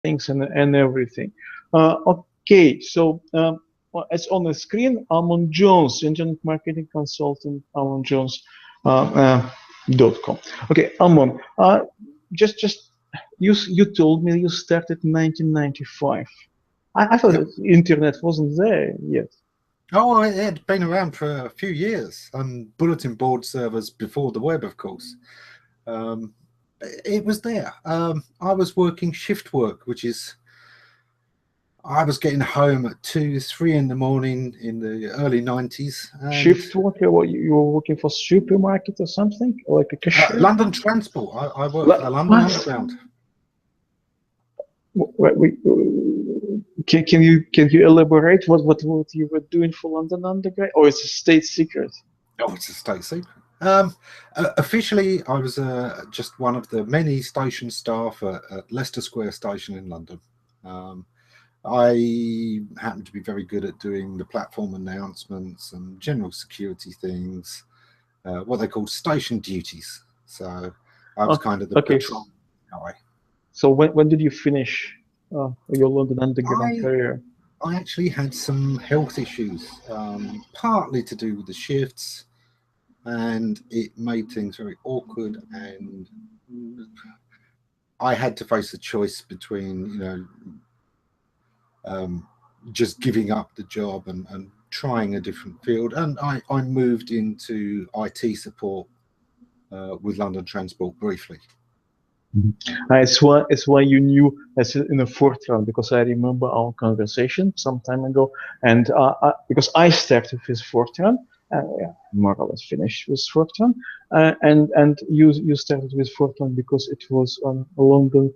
things and everything. Okay, so well, it's on the screen. Ammon Johns, internet marketing consultant. Ammon Johns. .com. Okay, Ammon. Just you told me you started in 1995. I thought Yep. the internet wasn't there yet. Oh, it had been around for a few years on bulletin board servers before the web, of course. It was there. I was working shift work, which is I was getting home at 2, 3 in the morning in the early 90s, and Shift worker, what you were working for supermarket or something, like a cashier? London Transport. I worked for the London What? Underground. Can you elaborate what you were doing for London Underground? Or it's a state secret? Oh, it's a state secret. Officially, I was just one of the many station staff at Leicester Square Station in London. I happened to be very good at doing the platform announcements and general security things, what they call station duties. So I was kind of the Okay. patrol guy. So when did you finish your London Underground I career? I actually had some health issues, partly to do with the shifts, and it made things very awkward. And I had to face the choice between, just giving up the job and trying a different field. And I moved into IT support with London Transport briefly. It's why you knew as in the fourth round, because I remember our conversation some time ago, and because I started with fourth round, yeah, more or less finished with fourth round, and you started with fourth round because it was on London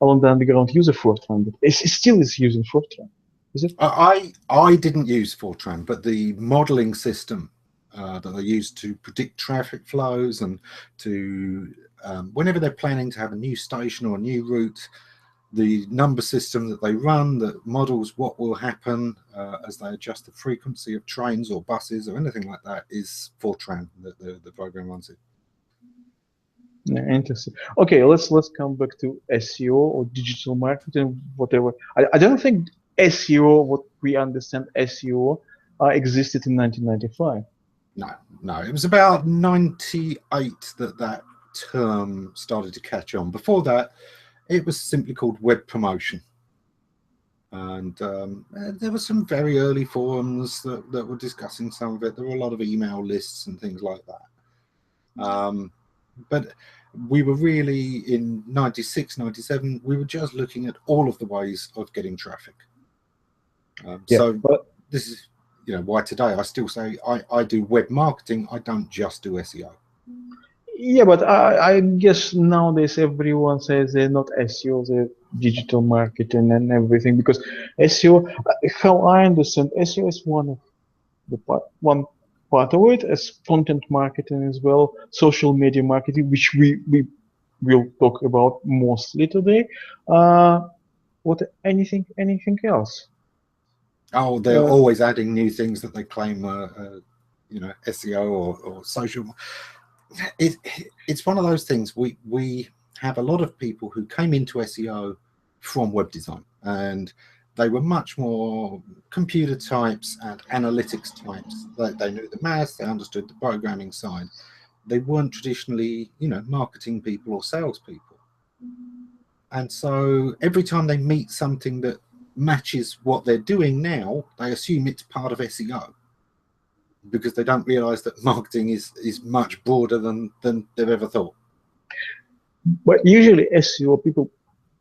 Underground user fourth round, but it still is using fourth round, is it? I didn't use Fortran, but the modeling system that they use to predict traffic flows and to whenever they're planning to have a new station or a new route, the number system that they run that models what will happen as they adjust the frequency of trains or buses or anything like that is Fortran that the program runs it. Yeah, interesting. Okay, let's come back to SEO or digital marketing, whatever. I don't think SEO, what we understand SEO, existed in 1995. No, it was about 98 that term started to catch on. Before that, it was simply called web promotion. And there were some very early forums that were discussing some of it. There were a lot of email lists and things like that. But we were really in 96, 97, we were just looking at all of the ways of getting traffic. Yeah, so but this is why today I still say I do web marketing. I don't just do SEO. yeah, but I guess nowadays everyone says they're not SEO, they're digital marketing and everything, because SEO, how I understand, SEO is one part of it, as content marketing as well, social media marketing, which we will talk about mostly today. What anything else? Oh, they're always adding new things that they claim SEO or social. It's one of those things. We have a lot of people who came into SEO from web design, and they were much more computer types and analytics types. They knew the maths, they understood the programming side. They weren't traditionally, marketing people or salespeople. And so every time they meet something that matches what they're doing now, they assume it's part of SEO, because they don't realize that marketing is much broader than they've ever thought. But usually SEO, people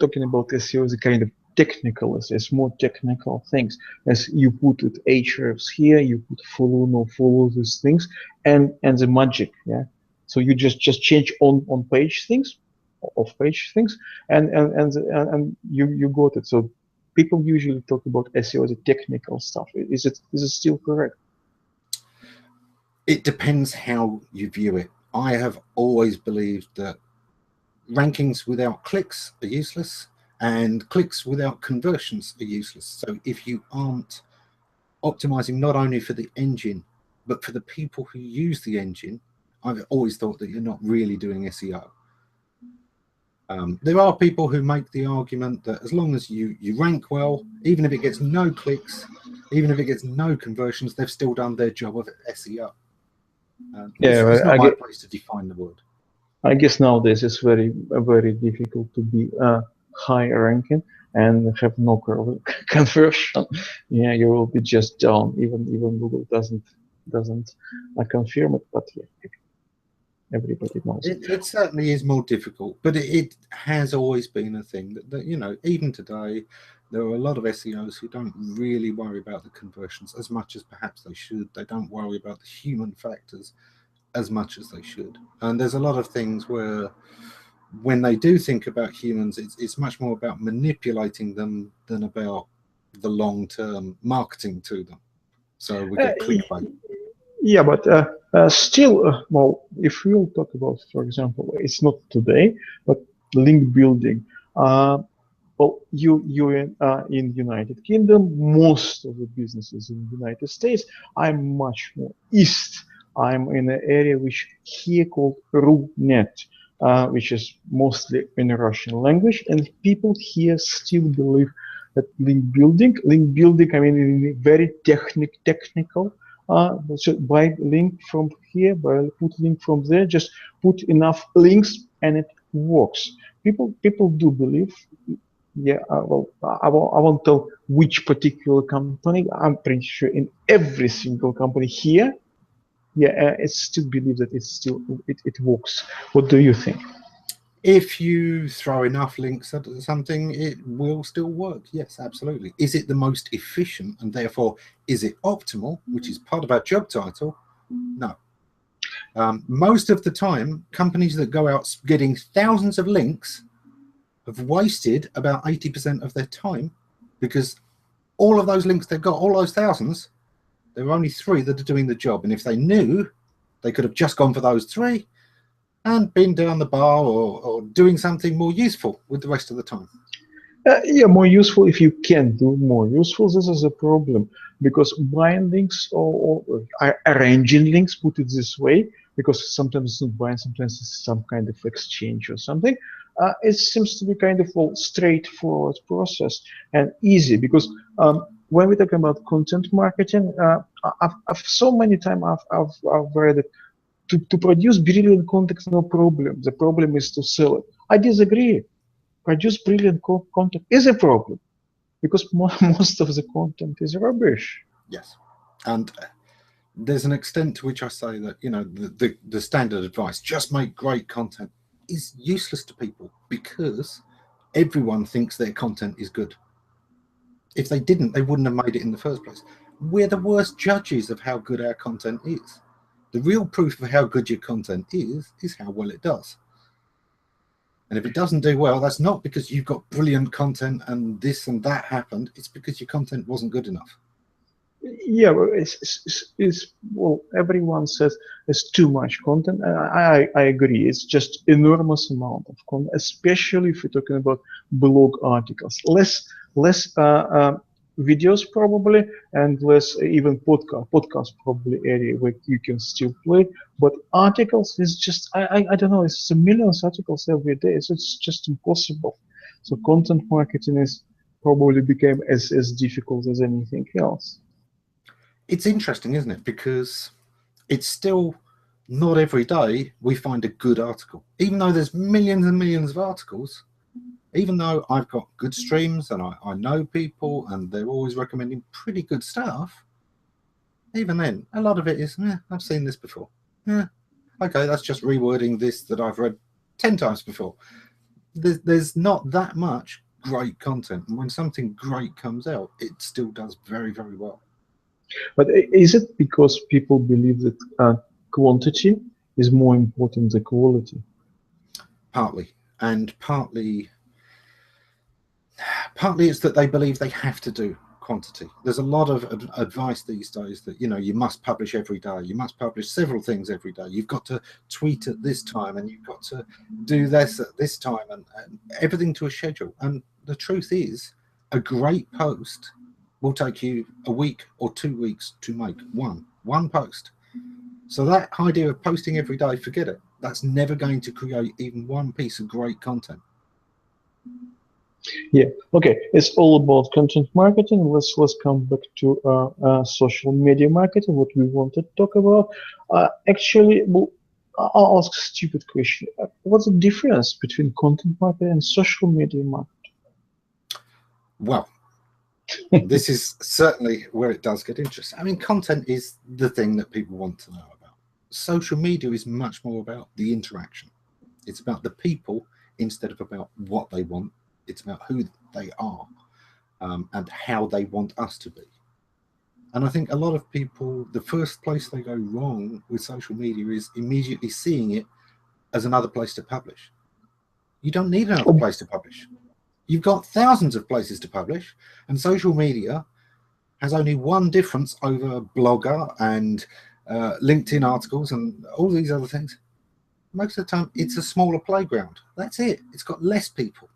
talking about SEO is a kind of technical, it's more technical things. As you put it hrefs here, you put follow, no follow, these things, and the magic, yeah. So you just change on page things, off page things, and you got it. So people usually talk about SEO as a technical stuff. Is it still correct? It depends how you view it. I have always believed that rankings without clicks are useless, and clicks without conversions are useless. So if you aren't optimizing not only for the engine, but for the people who use the engine, I've always thought that you're not really doing SEO. There are people who make the argument that as long as you rank well, even if it gets no clicks, even if it gets no conversions, they've still done their job of SEO. It's not my place to define the word. I guess nowadays it's very difficult to be high ranking and have no conversion. Yeah, you will be just down. Even Google doesn't confirm it, but yeah, everybody knows it. It certainly is more difficult, but it has always been a thing that you know, even today, there are a lot of SEOs who don't really worry about the conversions as much as perhaps they should. They don't worry about the human factors as much as they should. And there's a lot of things where when they do think about humans, it's much more about manipulating them than about the long-term marketing to them. So we get clickbait. Yeah, but still, well, if we'll talk about, for example, it's not today, but link building. Well, you in United Kingdom, most of the businesses in the United States, I'm much more east. I'm in an area which here called RUNET, which is mostly in Russian language, and people here still believe that link building, I mean, in very technical. So buy link from here, put link from there, just put enough links and it works. People do believe. Yeah, well, I won't tell which particular company. I'm pretty sure in every single company here, yeah, it's still believe that it works. What do you think? If you throw enough links at something, it will still work. Yes, absolutely. Is it the most efficient and therefore is it optimal, which is part of our job title? No. Most of the time, companies that go out getting thousands of links have wasted about 80% of their time, because all of those links they've got, all those thousands, there are only 3 that are doing the job. And if they knew, they could have just gone for those 3 and been down the bar or doing something more useful with the rest of the time. Yeah, more useful if you can do more useful. This is a problem, because buying links or arranging links, put it this way, because sometimes it's not buying, sometimes it's some kind of exchange or something. It seems to be kind of a straightforward process and easy, because when we're talking about content marketing, I've so many times I've read it. To produce brilliant content, no problem. The problem is to sell it. I disagree. Produce brilliant content is a problem, because most of the content is rubbish. Yes, and there's an extent to which I say that, you know, the standard advice, just make great content, is useless to people, because everyone thinks their content is good. If they didn't, they wouldn't have made it in the first place. We're the worst judges of how good our content is. The real proof of how good your content is how well it does. And if it doesn't do well, that's not because you've got brilliant content and this and that happened. It's because your content wasn't good enough. Yeah, well, everyone says there's too much content. I agree. It's just enormous amount of content, especially if you're talking about blog articles. Less videos probably, and less even podcast probably area where you can still play. But articles is just I don't know. It's millions of articles every day. So it's just impossible. So content marketing is probably became as difficult as anything else. It's interesting, isn't it? Because it's still not every day we find a good article, even though there's millions and millions of articles. Even though I've got good streams and I know people and they're always recommending pretty good stuff, even then, a lot of it is, I've seen this before. Okay, that's just rewording this that I've read 10 times before. There's not that much great content. And when something great comes out, it still does very, very well. But is it because people believe that quantity is more important than quality? Partly. And partly it's that they believe they have to do quantity. There's a lot of advice these days that, you know, you must publish every day. You must publish several things every day. You've got to tweet at this time, and you've got to do this at this time, and everything to a schedule. And the truth is, a great post will take you a week or 2 weeks to make one post. So that idea of posting every day, forget it. That's never going to create even one piece of great content. Yeah. Okay. It's all about content marketing. Let's come back to social media marketing. What we want to talk about. Actually, well, I'll ask a stupid question. What's the difference between content marketing and social media marketing? Well, this is certainly where it does get interesting. I mean, content is the thing that people want to know about. Social media is much more about the interaction. It's about the people instead of about what they want. It's about who they are, and how they want us to be. And I think a lot of people, the first place they go wrong with social media is immediately seeing it as another place to publish. You don't need another Oh, place to publish. You've got thousands of places to publish, and social media has only one difference over Blogger and LinkedIn articles and all these other things. Most of the time, it's a smaller playground. That's it. It's got less people.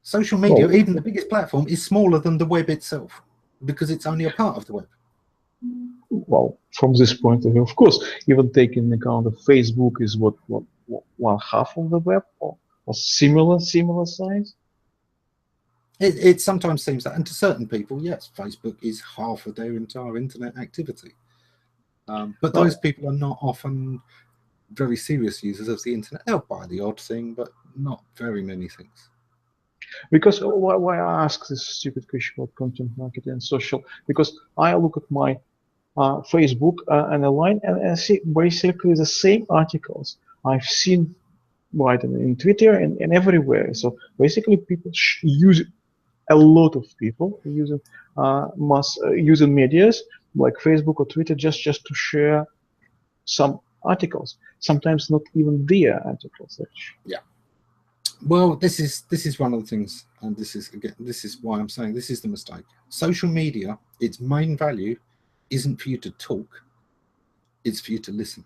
Social media, well, even the biggest platform, is smaller than the web itself because it's only a part of the web. well, from this point of view, of course, even taking into account that Facebook is what one half of the web or similar size. It sometimes seems that, and to certain people, yes, Facebook is half of their entire internet activity. But those Well, people are not often very serious users of the internet. They'll buy the odd thing, but not very many things. because why I ask this stupid question about content marketing and social? Because I look at my Facebook and a line and I see basically the same articles I've seen right in Twitter and everywhere. So basically, people use a lot of people using using medias like Facebook or Twitter just to share some articles. Sometimes not even their articles. Actually. Yeah. Well, this is one of the things, and this is why I'm saying this is the mistake. Social media, its main value isn't for you to talk, it's for you to listen.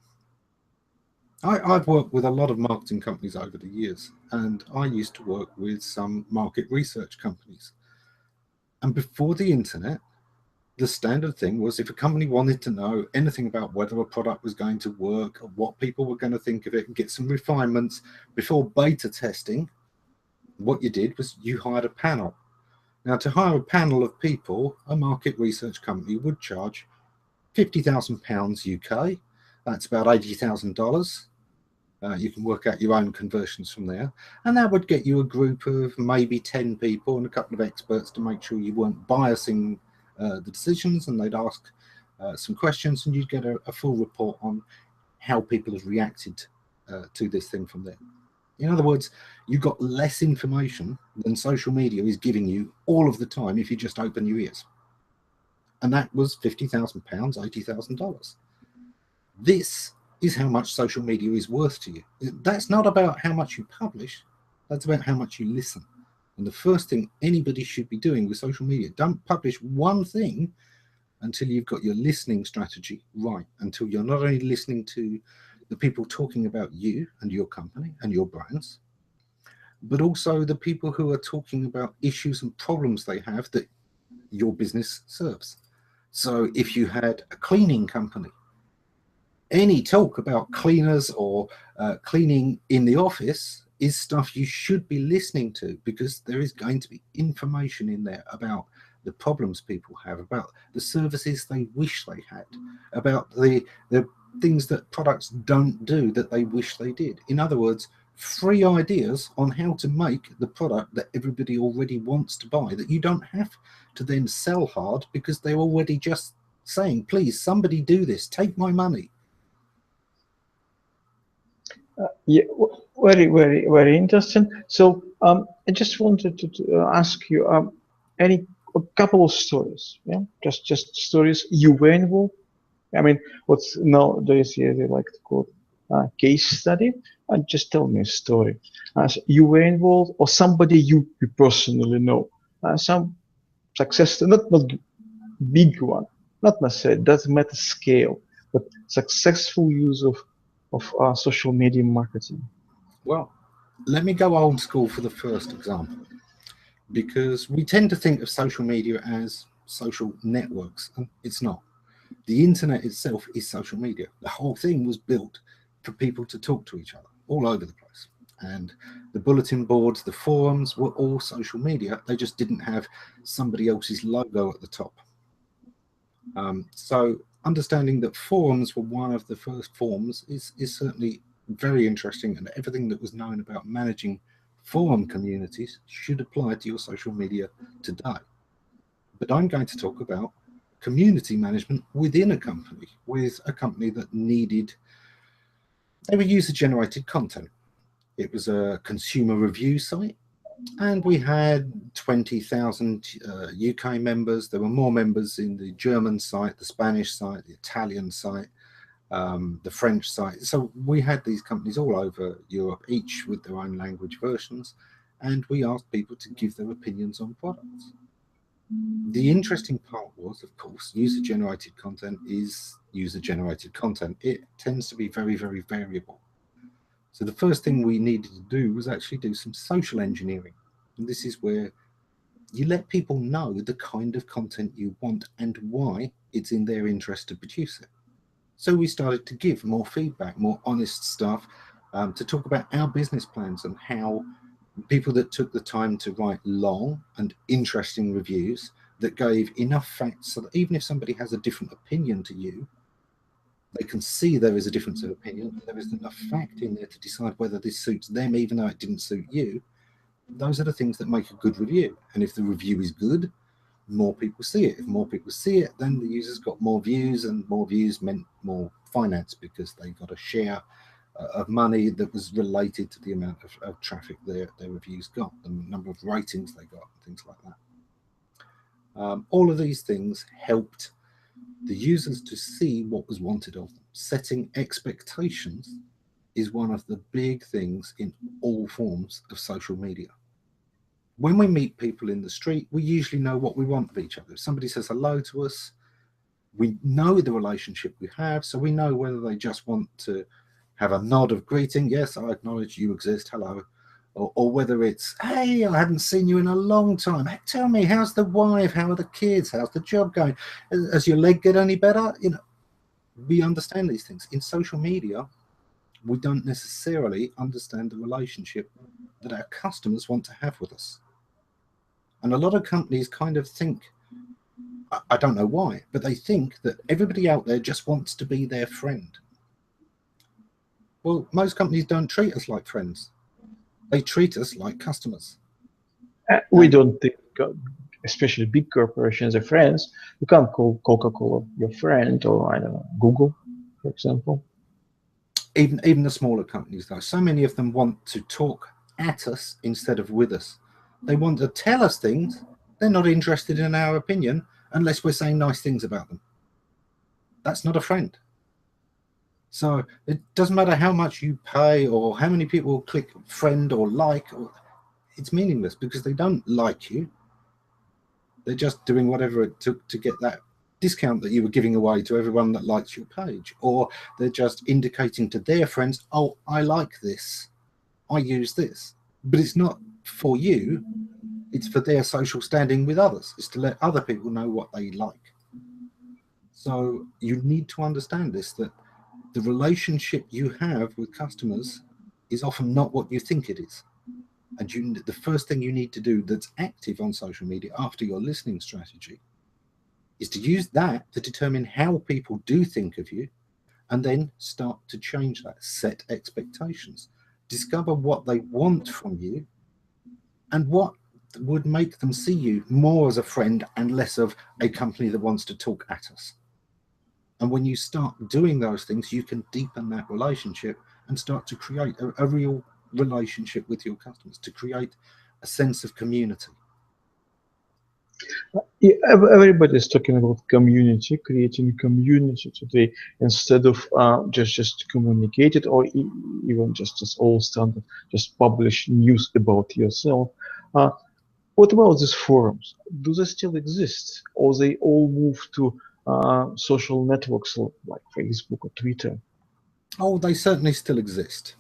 I've worked with a lot of marketing companies over the years, and I used to work with some market research companies. And before the internet, the standard thing was if a company wanted to know anything about whether a product was going to work or what people were going to think of it and get some refinements before beta testing, what you did was you hired a panel. Now, to hire a panel of people, a market research company would charge £50,000 UK. That's about $80,000. You can work out your own conversions from there. And that would get you a group of maybe 10 people and a couple of experts to make sure you weren't biasing the decisions, and they'd ask some questions, and you'd get a full report on how people have reacted to this thing from there. In other words, you've got less information than social media is giving you all of the time if you just open your ears. And that was £50,000, $80,000. This is how much social media is worth to you. That's not about how much you publish, that's about how much you listen. And the first thing anybody should be doing with social media, don't publish one thing until you've got your listening strategy right, until you're not only listening to the people talking about you and your company and your brands, but also the people who are talking about issues and problems they have that your business serves. So if you had a cleaning company, any talk about cleaners or cleaning in the office is stuff you should be listening to, because there is going to be information in there about the problems people have, about the services they wish they had, about the things that products don't do that they wish they did. In other words, free ideas on how to make the product that everybody already wants to buy, that you don't have to then sell hard because they're already just saying, please, somebody do this, take my money. Yeah, very interesting. So I just wanted to ask you any a couple of stories, yeah, just stories you were involved. I mean, what's nowadays yeah, they like to call case study. And just tell me a story. So you were involved, or somebody you personally know, some success, not big one, not necessarily doesn't matter scale, but successful use of social media marketing. Well, let me go old school for the first example, because we tend to think of social media as social networks, and it's not. The internet itself is social media. The whole thing was built for people to talk to each other all over the place. and the bulletin boards, the forums were all social media. They just didn't have somebody else's logo at the top. So understanding that forums were one of the first forms is certainly very interesting, and everything that was known about managing forum communities should apply to your social media today. But I'm going to talk about community management within a company, with a company that needed, they were user-generated content. It was a consumer review site, and we had 20,000 UK members. There were more members in the German site, the Spanish site, the Italian site, the French site. So we had these companies all over Europe, each with their own language versions, and we asked people to give their opinions on products. The interesting part was, of course, user-generated content is user-generated content. It tends to be very, very variable. So the first thing we needed to do was actually do some social engineering. And this is where you let people know the kind of content you want and why it's in their interest to produce it. So we started to give more feedback, more honest stuff, to talk about our business plans and how people that took the time to write long and interesting reviews that gave enough facts so that even if somebody has a different opinion to you, they can see there is a difference of opinion, and there is enough fact in there to decide whether this suits them, even though it didn't suit you. Those are the things that make a good review. And if the review is good, more people see it. If more people see it, then the users got more views, and more views meant more finance because they got a share of money that was related to the amount of traffic their reviews got, the number of ratings they got, things like that. All of these things helped the users to see what was wanted of them. Setting expectations is one of the big things in all forms of social media. When we meet people in the street, we usually know what we want of each other. If somebody says hello to us, we know the relationship we have, so we know whether they just want to have a nod of greeting, yes, I acknowledge you exist, hello, or whether it's, hey, I haven't seen you in a long time. Hey, tell me, how's the wife? How are the kids? How's the job going? Has your leg get any better? You know, we understand these things. In social media, we don't necessarily understand the relationship that our customers want to have with us. And a lot of companies kind of think, I don't know why, but they think that everybody out there just wants to be their friend. Well, most companies don't treat us like friends. They treat us like customers. We don't think, especially big corporations, are friends. You can't call Coca-Cola your friend, or I don't know, Google, for example. Even the smaller companies, though, so many of them want to talk at us instead of with us. They want to tell us things. They're not interested in our opinion unless we're saying nice things about them. That's not a friend. So it doesn't matter how much you pay or how many people click friend or like, it's meaningless because they don't like you. They're just doing whatever it took to get that discount that you were giving away to everyone that likes your page. Or they're just indicating to their friends, oh, I like this, I use this. But it's not for you, it's for their social standing with others. It's to let other people know what they like. So you need to understand this, that the relationship you have with customers is often not what you think it is. And the first thing you need to do that's active on social media after your listening strategy is to use that to determine how people do think of you, and then start to change that, set expectations, discover what they want from you and what would make them see you more as a friend and less of a company that wants to talk at us. And when you start doing those things, you can deepen that relationship and start to create a real relationship with your customers, to create a sense of community. Yeah, everybody's talking about community, creating community today instead of just communicate it, or even just all standard, just publish news about yourself. What about these forums? Do they still exist, or they all move to social networks like Facebook or Twitter? Oh, they certainly still exist.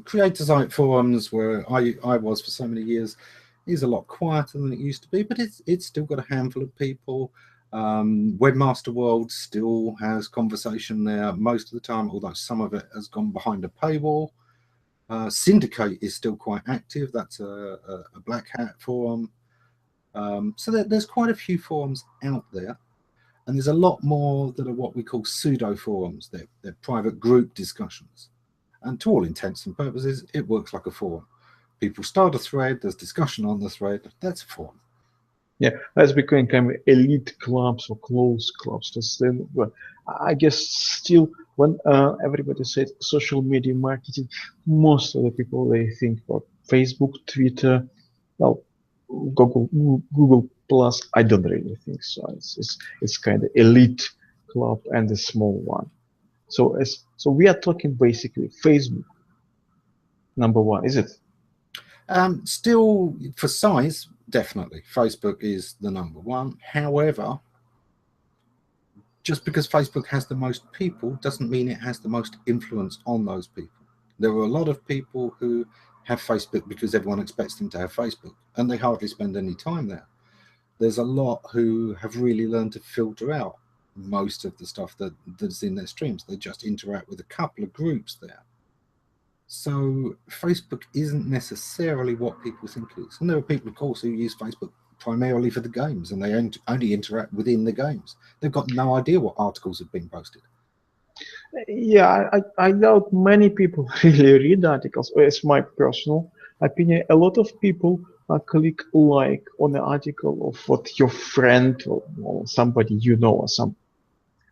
Creator site forums, where I was for so many years, is a lot quieter than it used to be, but it's still got a handful of people. Webmaster World still has conversation there most of the time, although some of it has gone behind a paywall. Syndicate is still quite active. That's a black hat forum. So there's quite a few forums out there. And there's a lot more that are what we call pseudo forums. They're private group discussions. And to all intents and purposes, it works like a forum. People start a thread, there's discussion on the thread, that's a forum. Yeah, that's becoming kind of elite clubs or closed clubs. But I guess still, when everybody said social media marketing, most of the people, they think about Facebook, Twitter, well, Google Plus. I don't really think so. It's kind of elite club and a small one. So we are talking basically Facebook #1, is it? Still, for size, definitely Facebook is the #1. However, just because Facebook has the most people doesn't mean it has the most influence on those people. There are a lot of people who have Facebook because everyone expects them to have Facebook, and they hardly spend any time there. There's a lot who have really learned to filter out most of the stuff that's in their streams. They just interact with a couple of groups there. So Facebook isn't necessarily what people think it is. And there are people, of course, who use Facebook primarily for the games, and they only interact within the games. They've got no idea what articles have been posted. Yeah, I doubt many people really read articles. It's my personal opinion. A lot of people click like on the article of what your friend or somebody you know or some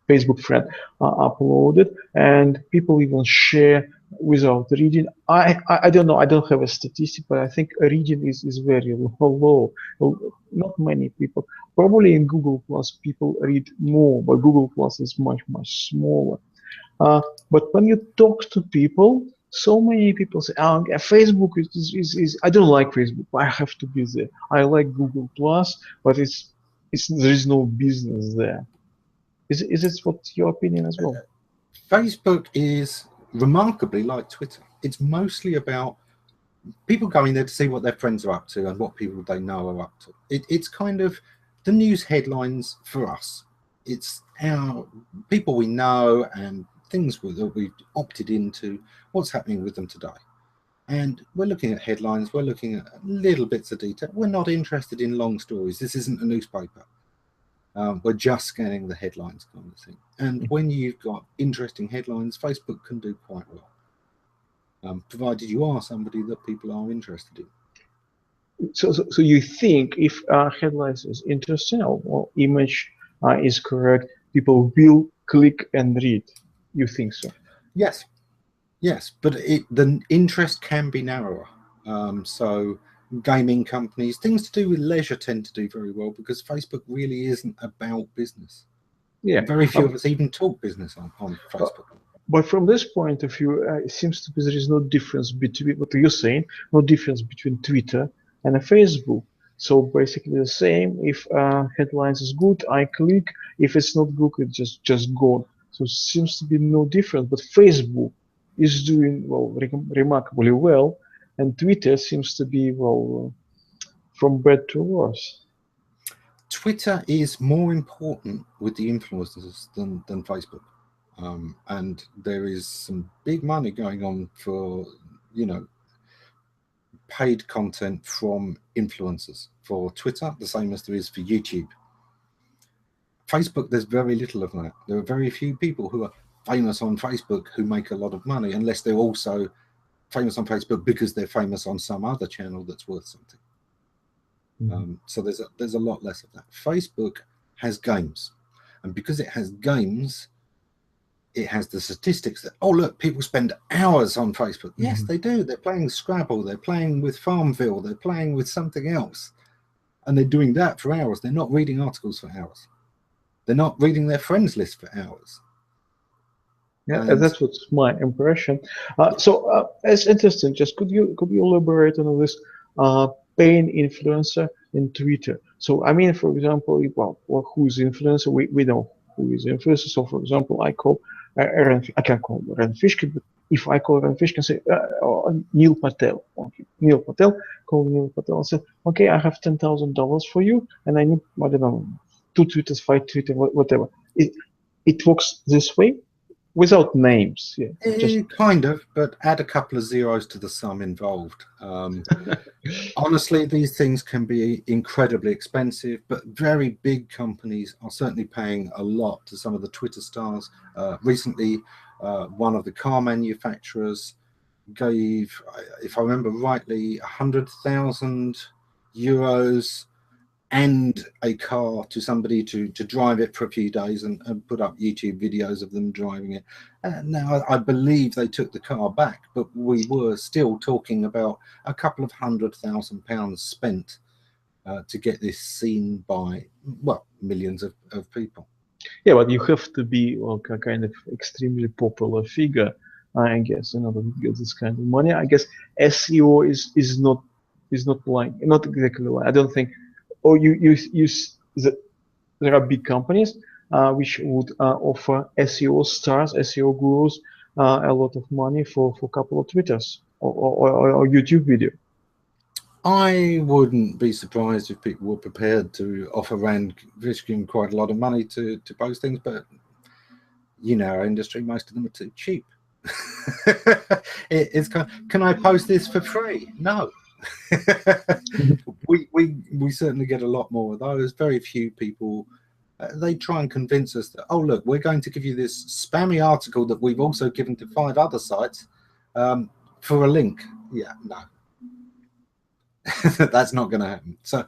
Facebook friend uploaded, and people even share without reading. I don't know. I don't have a statistic, but I think reading is very low. Not many people. Probably in Google Plus, people read more, but Google Plus is much smaller. But when you talk to people, so many people say, "Oh, yeah, Facebook is I don't like Facebook. I have to be there. I like Google Plus, but it's there is no business there." Is this what your opinion as well? Facebook is remarkably like Twitter. It's mostly about people going there to see what their friends are up to and what people they know are up to. It's kind of the news headlines for us. It's our people we know and things that we've opted into, what's happening with them today. And we're looking at headlines, we're looking at little bits of detail. We're not interested in long stories. This isn't a newspaper. We're just scanning the headlines kind of thing. And when you've got interesting headlines, Facebook can do quite well, provided you are somebody that people are interested in. So you think if headlines is interesting or image is correct, people will click and read? You think so? Yes, but the interest can be narrower. So gaming companies, things to do with leisure tend to do very well because Facebook really isn't about business. Yeah. Very few of us even talk business on Facebook. But from this point of view, it seems to be there is no difference between what you're saying, no difference between Twitter and Facebook. So basically the same. If headlines is good, I click. If it's not good, it's just gone. So it seems to be no difference. But Facebook is doing well, remarkably well, and Twitter seems to be from bad to worse. Twitter is more important with the influencers than Facebook. And there is some big money going on for, paid content from influencers for Twitter, the same as there is for YouTube. Facebook, there's very little of that. There are very few people who are famous on Facebook who make a lot of money, unless they're also famous on Facebook because they're famous on some other channel that's worth something. So there's a lot less of that. Facebook has games, and because it has games, it has the statistics that, oh look, people spend hours on Facebook. Yes, they do. They're playing Scrabble, they're playing with Farmville, they're playing with something else, and they're doing that for hours. They're not reading articles for hours. They're not reading their friends list for hours. Yeah, that's what's my impression. So it's interesting. Just could you elaborate on this paying influencer in Twitter? So I mean, for example, who is influencer? We know who is influencer. So for example, I call I can call Ren Fishkin, but if I call Ren Fishkin, say Neil Patel. Okay, Neil Patel. Call Neil Patel and say, okay, I have $10,000 for you, and I need, I don't know, 2 tweeters, 5 tweeters, whatever. It works this way. without names. Yeah, just Kind of, but add a couple of zeros to the sum involved. Honestly, these things can be incredibly expensive, but very big companies are certainly paying a lot to some of the Twitter stars. Recently, one of the car manufacturers gave, if I remember rightly, 100,000 euros and a car to somebody to drive it for a few days and put up YouTube videos of them driving it. Now, I believe they took the car back, but we were still talking about a couple of £100,000 spent to get this seen by, well, millions of people. yeah, but you have to be like a kind of extremely popular figure, I guess, in order to get this kind of money. I guess SEO is not like, not exactly like, I don't think, or there are big companies which would offer SEO stars, SEO gurus, a lot of money for a couple of Twitters or YouTube video. I wouldn't be surprised if people were prepared to offer around risking quite a lot of money to post things, but you know, our industry, most of them are too cheap. It's kind of, can I post this for free? No. we certainly get a lot more of those. Very few people, they try and convince us that, oh look, we're going to give you this spammy article that we've also given to 5 other sites for a link. Yeah, no. That's not going to happen. So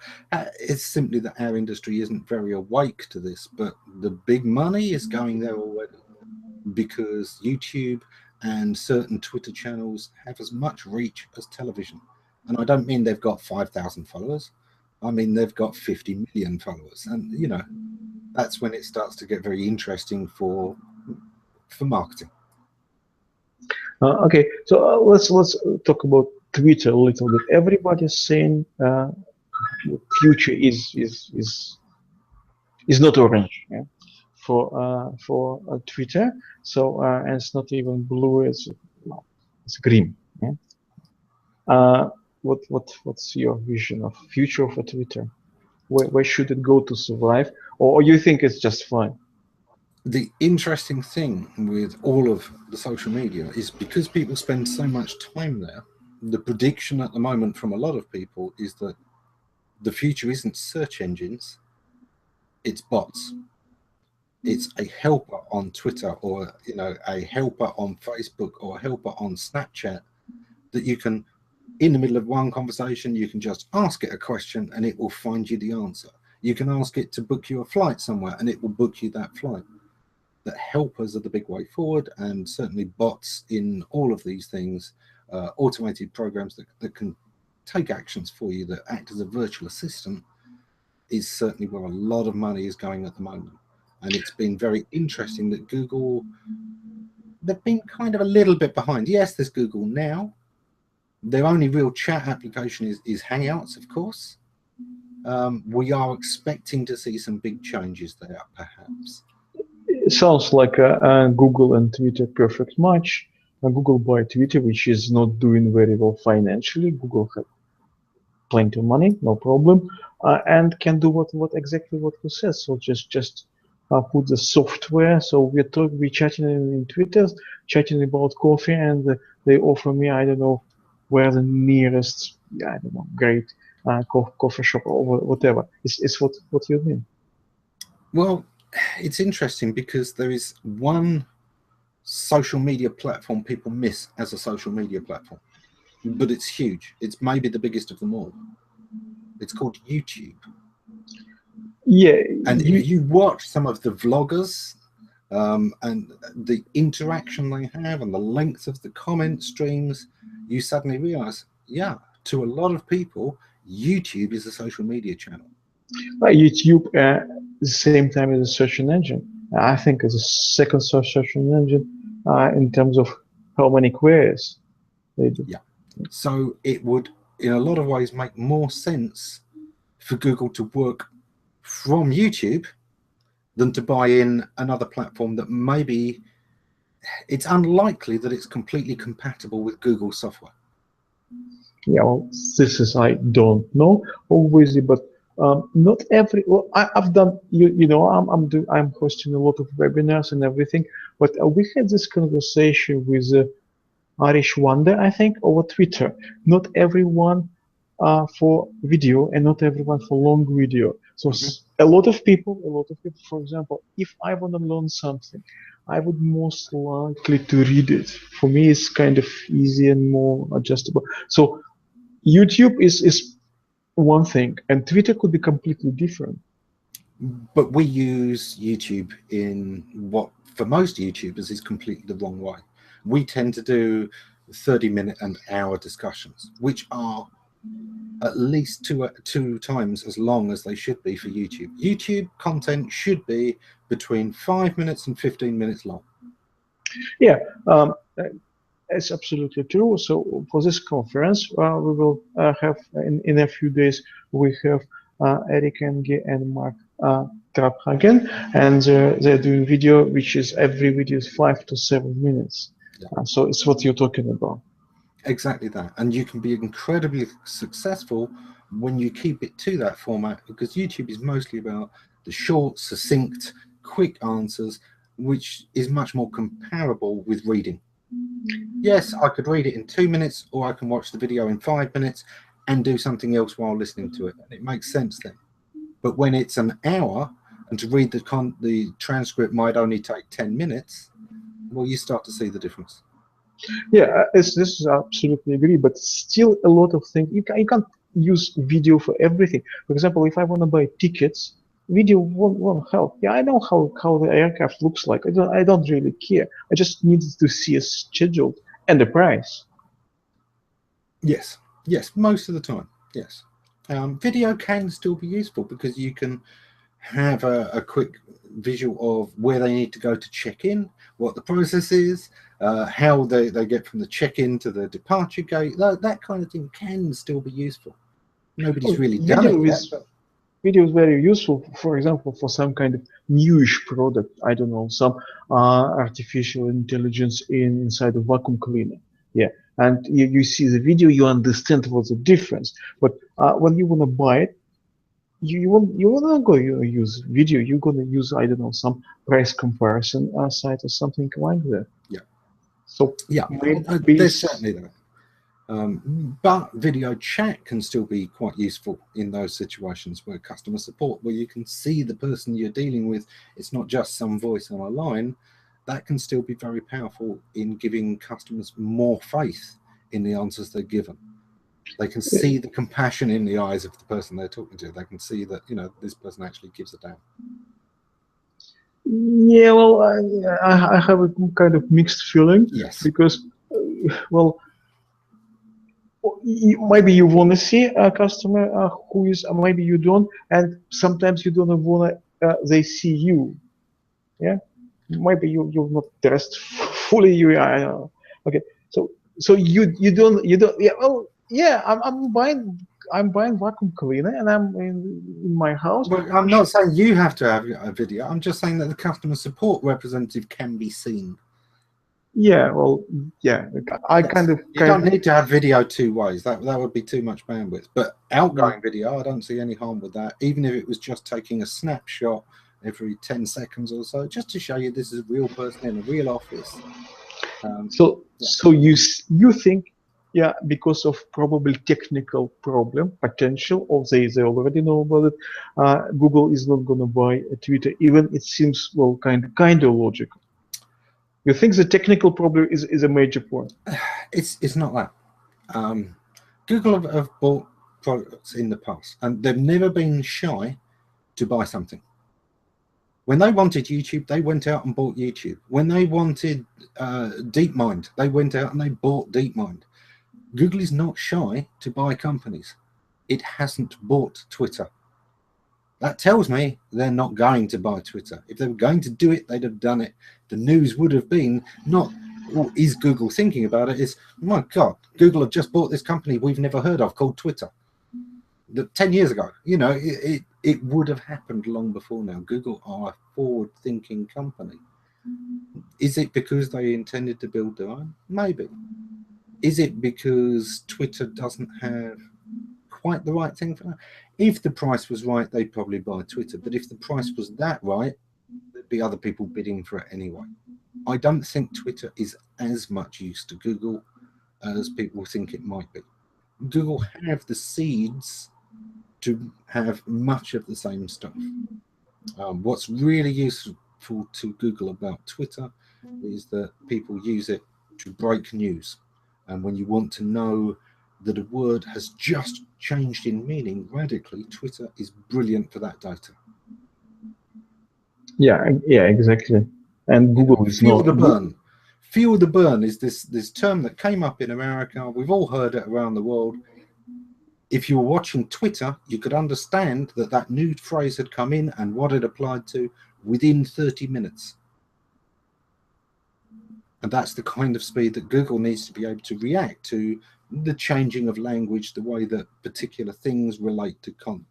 it's simply that our industry isn't very awake to this, but the big money is going there already, because YouTube and certain Twitter channels have as much reach as television. And I don't mean they've got 5,000 followers. I mean, they've got 50 million followers. And, you know, that's when it starts to get very interesting for marketing. Okay, so let's talk about Twitter a little bit. Everybody's saying future is not orange, yeah, for Twitter. So and it's not even blue. It's green. Yeah? What's your vision of future for Twitter? Where should it go to survive, or you think it's just fine? The interesting thing with all of the social media is because people spend so much time there, the prediction at the moment from a lot of people is that the future isn't search engines, it's bots. It's a helper on Twitter, or, you know, a helper on Facebook, or a helper on Snapchat that you can, in the middle of one conversation, you can just ask it a question and it will find you the answer. You can ask it to book you a flight somewhere and it will book you that flight. That helpers are the big way forward, and certainly bots in all of these things, automated programs that can take actions for you, that act as a virtual assistant, is certainly where a lot of money is going at the moment. And it's been very interesting that Google, they've been kind of a little bit behind. Yes, there's Google Now. Their only real chat application is Hangouts, of course. We are expecting to see some big changes there, perhaps. It sounds like Google and Twitter perfect match. Google buy Twitter, which is not doing very well financially. Google has plenty of money, no problem, and can do exactly what you said. So just put the software. So we're chatting in Twitter, chatting about coffee, and they offer me, I don't know, where the nearest, I don't know, great coffee shop or whatever. Is what you mean? Well, it's interesting because there is one social media platform people miss as a social media platform, but it's huge. It's maybe the biggest of them all. It's called YouTube. Yeah. And if you watch some of the vloggers and the interaction they have and the length of the comment streams, you suddenly realize, yeah, to a lot of people, YouTube is a social media channel. YouTube the same time as a search engine. I think it's a second search engine in terms of how many queries they do. Yeah. So it would, in a lot of ways, make more sense for Google to work from YouTube than to buy in another platform that maybe it's unlikely that it's completely compatible with Google software. Yeah, well, this is, I don't know, obviously, but Not every. Well, I've done. You know, I'm hosting a lot of webinars and everything. But we had this conversation with Arish Wanda, I think, over Twitter. Not everyone for video and not everyone for long video. So a lot of people, for example, if I want to learn something, I would most likely to read it. For me, it's kind of easy and more adjustable. So YouTube is one thing, and Twitter could be completely different. But we use YouTube in what, for most YouTubers, is completely the wrong way. We tend to do 30-minute and hour discussions, which are at least two times as long as they should be for YouTube. YouTube content should be between 5 minutes and 15 minutes long. Yeah, it's absolutely true. So for this conference, we will have in a few days, we have Eric Enge and Mark Traphagen, and they're doing video, which is every video is 5 to 7 minutes. Yeah. So it's what you're talking about. Exactly that. And you can be incredibly successful when you keep it to that format, because YouTube is mostly about the short, succinct, quick answers, which is much more comparable with reading. Yes, I could read it in 2 minutes, or I can watch the video in 5 minutes and do something else while listening to it. And it makes sense then. But when it's an hour and to read the transcript might only take 10 minutes, well, you start to see the difference. Yeah, this is absolutely agree, but still a lot of things, you can't use video for everything. For example, if I want to buy tickets, video won't help. Yeah, I know how the aircraft looks like. I don't really care. I just needed to see a schedule and the price. Yes, most of the time, yes. Video can still be useful because you can have a quick visual of where they need to go to check in, what the process is, how they get from the check-in to the departure gate. That kind of thing can still be useful. Nobody's really done it yet. Video is very useful, for example, for some kind of newish product. I don't know, some artificial intelligence inside a vacuum cleaner. Yeah, and you see the video, you understand what's the difference. But when you want to buy it, you won't go use video. You're gonna use, I don't know, some price comparison site or something like that. Yeah. So yeah, there's certainly that. But video chat can still be quite useful in those situations where customer support, where you can see the person you're dealing with. It's not just some voice on a line. That can still be very powerful in giving customers more faith in the answers they're given. They can see the compassion in the eyes of the person they're talking to. They can see that, you know, this person actually gives a damn. Yeah, well, I have a kind of mixed feeling. Yes. Because, well, maybe you want to see a customer who is, maybe you don't, and sometimes you don't want they see you. Yeah, maybe you're not dressed fully. Okay, so you don't. Yeah, well, yeah, I'm buying vacuum cleaner and I'm in my house. Well, I'm not saying you have to have a video. I'm just saying that the customer support representative can be seen. Yeah, well, yeah, You don't need to have video two ways. That would be too much bandwidth. But outgoing video, I don't see any harm with that. Even if it was just taking a snapshot every 10 seconds or so, just to show you this is a real person in a real office. So you think, yeah, because of probably technical problem potential, or they already know about it, Google is not going to buy Twitter, even it seems, well, kind of logical. You think the technical problem is a major point? It's not that. Google have bought products in the past, and they've never been shy to buy something. When they wanted YouTube, they went out and bought YouTube. When they wanted DeepMind, they went out and they bought DeepMind. Google is not shy to buy companies. It hasn't bought Twitter. That tells me they're not going to buy Twitter. If they were going to do it, they'd have done it. The news would have been not, oh, is Google thinking about it? It's, my God, Google have just bought this company we've never heard of called Twitter. 10 years ago, you know, it would have happened long before now. Google are a forward-thinking company. Is it because they intended to build their own? Maybe. Is it because Twitter doesn't have quite the right thing for them. If the price was right, they'd probably buy Twitter. But if the price was that right, there'd be other people bidding for it anyway. I don't think Twitter is as much use to Google as people think it might be. Google have the seeds to have much of the same stuff. What's really useful to Google about Twitter is that people use it to break news. And when you want to know that a word has just changed in meaning radically, Twitter is brilliant for that data. Yeah, exactly. And Google is feel not the burn. Feel the burn is this term that came up in America. We've all heard it around the world. If you were watching Twitter, you could understand that new phrase had come in and what it applied to within 30 minutes. And that's the kind of speed that Google needs to be able to react to the changing of language, the way that particular things relate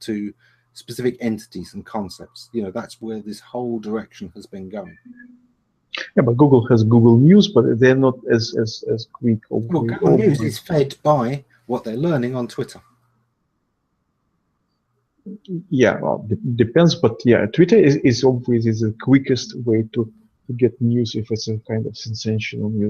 to specific entities and concepts. You know, that's where this whole direction has been going. Yeah, but Google has Google News, but they're not as quick. Well, Google News is fed by what they're learning on Twitter. Yeah, well, depends, but yeah, Twitter is obviously the quickest way to get news if it's a kind of sensational news.